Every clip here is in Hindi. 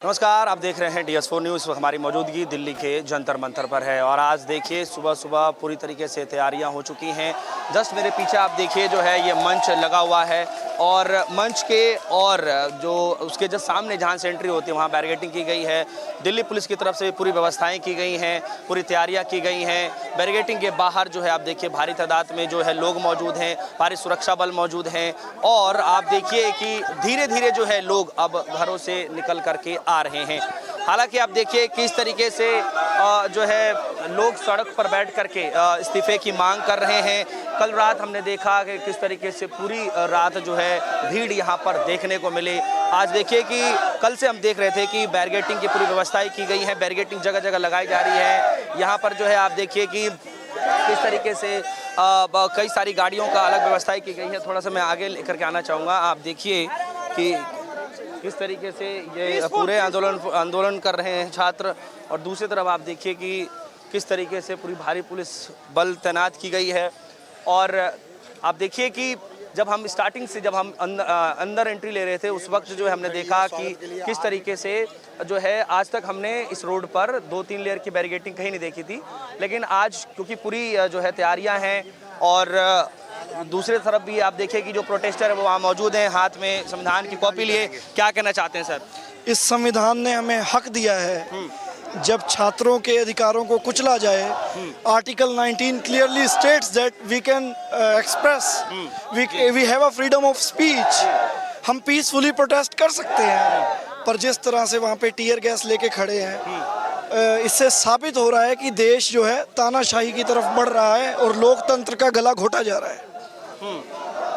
नमस्कार, आप देख रहे हैं DS4 न्यूज़। हमारी मौजूदगी दिल्ली के जंतर मंतर पर है और आज देखिए सुबह सुबह पूरी तरीके से तैयारियां हो चुकी हैं। जस्ट मेरे पीछे आप देखिए जो है ये मंच लगा हुआ है और मंच के और जो उसके जस्ट सामने जहां से एंट्री होती है वहां बैरिकेडिंग की गई है। दिल्ली पुलिस की तरफ से पूरी व्यवस्थाएं की गई हैं, पूरी तैयारियां की गई हैं। बैरिकेडिंग के बाहर जो है आप देखिए भारी तादाद में जो है लोग मौजूद हैं, भारी सुरक्षा बल मौजूद हैं और आप देखिए कि धीरे धीरे जो है लोग अब घरों से निकल करके आ रहे हैं। हालांकि आप देखिए किस तरीके से जो है लोग सड़क पर बैठ करके इस्तीफे की मांग कर रहे हैं। कल रात हमने देखा कि किस तरीके से पूरी रात जो है भीड़ यहाँ पर देखने को मिली। आज देखिए कि कल से हम देख रहे थे कि बैरिकेडिंग की पूरी व्यवस्थाएं की गई हैं, बैरिकेडिंग जगह जगह लगाई जा रही है। यहाँ पर जो है आप देखिए कि किस तरीके से कई सारी गाड़ियों का अलग व्यवस्थाएं की गई है। थोड़ा सा मैं आगे लेकर के आना चाहूँगा। आप देखिए कि किस तरीके से ये पूरे आंदोलन कर रहे हैं छात्र और दूसरी तरफ आप देखिए कि किस तरीके से पूरी भारी पुलिस बल तैनात की गई है। और आप देखिए कि जब हम स्टार्टिंग से जब हम अंदर एंट्री ले रहे थे उस वक्त जो है हमने देखा कि किस तरीके से जो है आज तक हमने इस रोड पर 2-3 लेयर की बैरिकेडिंग कहीं नहीं देखी थी, लेकिन आज क्योंकि पूरी जो है तैयारियां हैं और दूसरे तरफ भी आप देखिए कि जो प्रोटेस्टर है वो वहाँ मौजूद हैं, हाथ में संविधान की कॉपी लिए। क्या कहना चाहते हैं सर? इस संविधान ने हमें हक दिया है जब छात्रों के अधिकारों को कुचला जाए। Article 19 clearly states that we can express, we have a freedom of speech. हम पीसफुली प्रोटेस्ट कर सकते हैं, पर जिस तरह से वहाँ पे टीयर गैस लेके खड़े हैं इससे साबित हो रहा है कि देश जो है तानाशाही की तरफ बढ़ रहा है और लोकतंत्र का गला घोटा जा रहा है।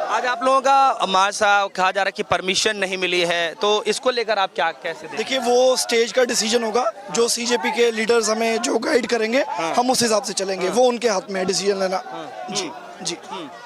आज आप लोगों का मार्च कहा जा रहा है कि परमिशन नहीं मिली है, तो इसको लेकर आप क्या कैसे देखिए वो स्टेज का डिसीजन होगा, जो CJP के लीडर्स हमें जो गाइड करेंगे हम उस हिसाब से चलेंगे। वो उनके हाथ में है डिसीजन लेना। जी जी।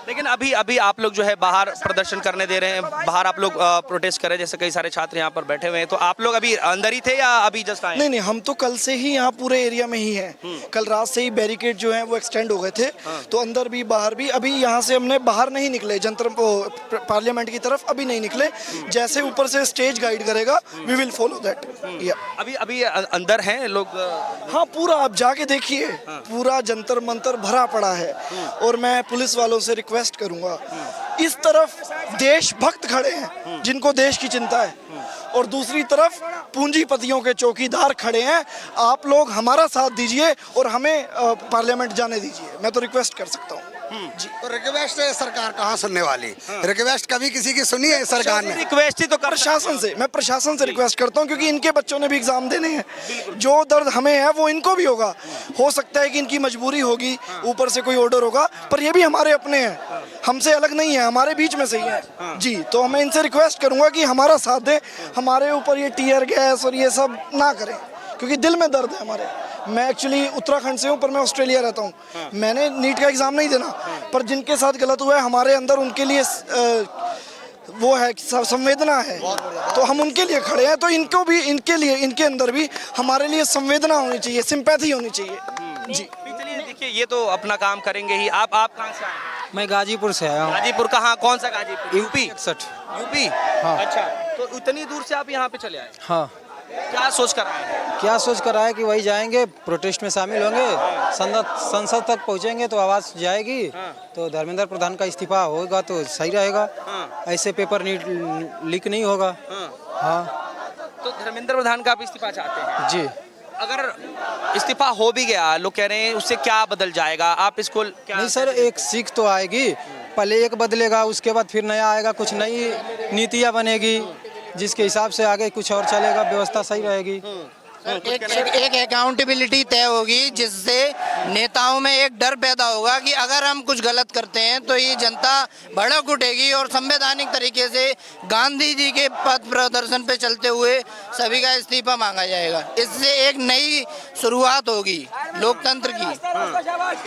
लेकिन अभी आप लोग जो है बाहर प्रदर्शन करने दे रहे हैं, बाहर आप लोग प्रोटेस्ट कर रहे हैं, जैसे कई सारे छात्र यहाँ पर बैठे हुए हैं, तो आप लोग अभी अंदर ही थे या अभी जस्ट आए? नहीं, हम तो कल से ही यहाँ पूरे एरिया में ही हैं। कल रात से ही बैरिकेड जो है वो एक्सटेंड हो गए थे, तो अंदर भी बाहर भी। अभी यहाँ से हमने बाहर नहीं निकले, जंतर पार्लियामेंट की तरफ अभी नहीं निकले। जैसे ऊपर से स्टेज गाइड करेगा वी विल फॉलो दैट। अभी अंदर हैं लोग? हाँ, पूरा आप जाके देखिए, पूरा जंतर मंतर भरा पड़ा है। और मैं पुलिस वालों से रिक्वेस्ट करूंगा, इस तरफ देशभक्त खड़े हैं जिनको देश की चिंता है और दूसरी तरफ पूंजीपतियों के चौकीदार खड़े हैं। आप लोग हमारा साथ दीजिए और हमें पार्लियामेंट जाने दीजिए। मैं तो रिक्वेस्ट कर सकता हूँ जी। तो रिक्वेस्ट सरकार कहाँ सुनने वाली? रिक्वेस्ट कभी किसी की सुनी है सरकार ने? रिक्वेस्ट ही तो प्रशासन से, मैं प्रशासन से रिक्वेस्ट करता हूँ, क्योंकि इनके बच्चों ने भी एग्जाम देने हैं। जो दर्द हमें है वो इनको भी होगा। हो सकता है कि इनकी मजबूरी होगी, ऊपर से कोई ऑर्डर होगा, पर ये भी हमारे अपने हैं, हमसे अलग नहीं है, हमारे बीच में से ही है जी। तो मैं इनसे रिक्वेस्ट करूंगा कि हमारा साथ दें, हमारे ऊपर ये टीयर गैस और ये सब ना करें, क्योंकि दिल में दर्द है हमारे। मैं एक्चुअली उत्तराखंड से हूँ, पर मैं ऑस्ट्रेलिया रहता हूँ। मैंने नीट का एग्ज़ाम नहीं देना, पर जिनके साथ गलत हुआ है हमारे अंदर उनके लिए वो है, संवेदना है, तो हम उनके लिए खड़े हैं। तो इनको भी, इनके लिए, इनके अंदर भी हमारे लिए संवेदना होनी चाहिए, सिंपैथी होनी चाहिए जी। चलिए देखिए, ये तो अपना काम करेंगे ही। आप कहाँ से आए? मैं गाजीपुर से आया हूँ। गाजीपुर कहाँ? कौन सा गाजीपुर? यूपी 61। यूपी? हाँ। अच्छा, तो इतनी दूर से आप यहाँ पे चले आए? हाँ। क्या सोच कर आए हैं? क्या सोच कर आए कि वही जाएंगे, प्रोटेस्ट में शामिल होंगे, संसद तक पहुँचेंगे तो आवाज़ जाएगी। तो धर्मेंद्र प्रधान का इस्तीफा होगा तो सही रहेगा। ऐसे पेपर लीक नहीं होगा। हाँ। तो धर्मेंद्र प्रधान का आप इस्तीफा चाहते हैं? जी। अगर इस्तीफा हो भी गया, लोग कह रहे हैं, उससे क्या बदल जाएगा? आप इसको क्या? नहीं सर, एक सीख तो आएगी। पहले एक बदलेगा, उसके बाद फिर नया आएगा, कुछ नई नीतियाँ बनेगी, जिसके हिसाब से आगे कुछ और चलेगा, व्यवस्था सही रहेगी। एक अकाउंटेबिलिटी तय होगी, जिससे नेताओं में एक डर पैदा होगा कि अगर हम कुछ गलत करते हैं तो ये जनता भड़क उठेगी और संवैधानिक तरीके से गांधी जी के पथ प्रदर्शन पे चलते हुए सभी का इस्तीफा मांगा जाएगा। इससे एक नई शुरुआत होगी लोकतंत्र की,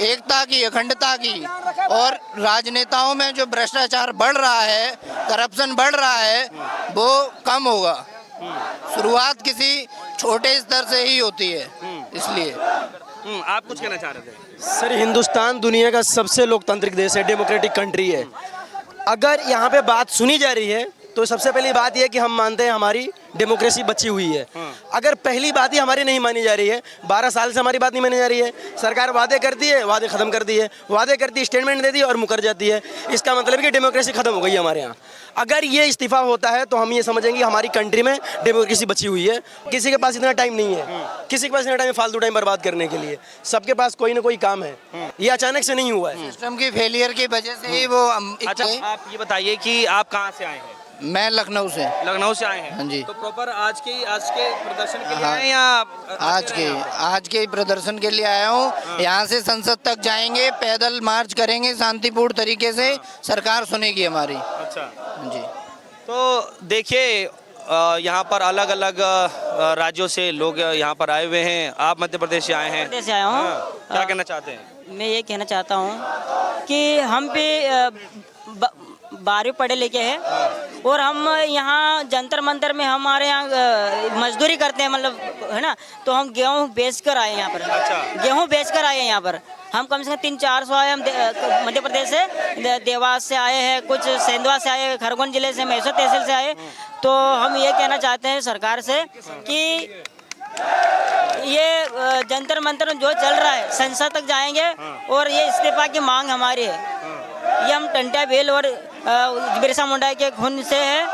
एकता की, अखंडता की। और राजनेताओं में जो भ्रष्टाचार बढ़ रहा है, करप्शन बढ़ रहा है, वो कम होगा। शुरुआत किसी छोटे स्तर से ही होती है, इसलिए। आप कुछ कहना चाह रहे थे? सर, हिंदुस्तान दुनिया का सबसे लोकतांत्रिक देश है, डेमोक्रेटिक कंट्री है। अगर यहाँ पे बात सुनी जा रही है तो सबसे पहली बात यह है कि हम मानते हैं हमारी डेमोक्रेसी बची हुई है। अगर पहली बात ही हमारी नहीं मानी जा रही है, 12 साल से हमारी बात नहीं मानी जा रही है, सरकार वादे करती है, वादे खत्म कर दिए, वादे करती है, स्टेटमेंट देती है और मुकर जाती है, इसका मतलब है कि डेमोक्रेसी खत्म हो गई है हमारे यहाँ। अगर ये इस्तीफा होता है तो हम ये समझेंगे हमारी कंट्री में डेमोक्रेसी बची हुई है। किसी के पास इतना टाइम नहीं है, किसी के पास इतना टाइम फालतू टाइम बर्बाद करने के लिए, सबके पास कोई ना कोई काम है। ये अचानक से नहीं हुआ है। सिस्टम की फेलियर की वजह से ही वो अच्छा, आप ये बताइए कि आप कहाँ से आए हैं? मैं लखनऊ से। लखनऊ से आए हैं? हाँ जी। तो प्रॉपर आज के प्रदर्शन के लिए हाँ। आए हैं या आज के प्रदर्शन के लिए आया हूँ। यहाँ से संसद तक जाएंगे, पैदल मार्च करेंगे शांतिपूर्ण तरीके से, सरकार सुनेगी हमारी। अच्छा, जी। तो देखिए यहाँ पर अलग अलग राज्यों से लोग यहाँ पर आए हुए हैं। आप मध्य प्रदेश से आए हैं? मध्य से आया हूँ। हाँ, क्या कहना चाहते हैं? मैं ये कहना चाहता हूँ कि हम भी 12वीं पढ़े लिखे हैं और हम यहाँ जंतर मंतर में हमारे यहाँ मजदूरी करते हैं, मतलब है ना। तो हम गेहूँ बेच कर आए यहाँ पर। अच्छा। गेहूँ बेच कर आए हैं यहाँ पर। हम कम से कम 300-400 आए। हम मध्य प्रदेश से, देवास से आए हैं, कुछ सेंधवा से आए, खरगोन जिले से, मैसूर तहसील से आए। तो हम ये कहना चाहते हैं सरकार से कि ये जंतर मंतर जो चल रहा है संसद तक जाएंगे और ये इस्तीफा की मांग हमारी है। ये हम टंटा बेल और बिरसा मुंडा के खून से है।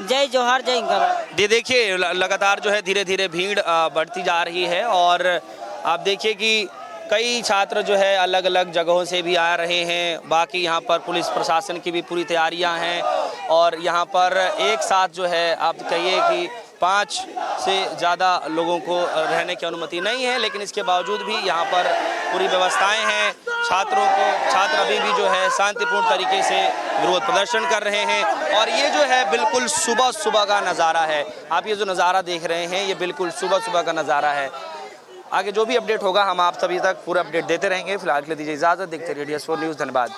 जय जोहार, जय इंकलाब। देखिए लगातार जो है धीरे धीरे भीड़ बढ़ती जा रही है और आप देखिए कि कई छात्र जो है अलग अलग जगहों से भी आ रहे हैं। बाकी यहाँ पर पुलिस प्रशासन की भी पूरी तैयारियाँ हैं और यहाँ पर एक साथ जो है आप कहिए कि 5 से ज़्यादा लोगों को रहने की अनुमति नहीं है, लेकिन इसके बावजूद भी यहाँ पर पूरी व्यवस्थाएं हैं। छात्र अभी भी जो है शांतिपूर्ण तरीके से विरोध प्रदर्शन कर रहे हैं और ये जो है बिल्कुल सुबह सुबह का नज़ारा है। आप ये जो नज़ारा देख रहे हैं ये बिल्कुल सुबह सुबह का नज़ारा है। आगे जो भी अपडेट होगा हम आप सभी तक पूरा अपडेट देते रहेंगे। फिलहाल के लिए दीजिए इजाज़त। देखते रहिए DS4 न्यूज़। धन्यवाद।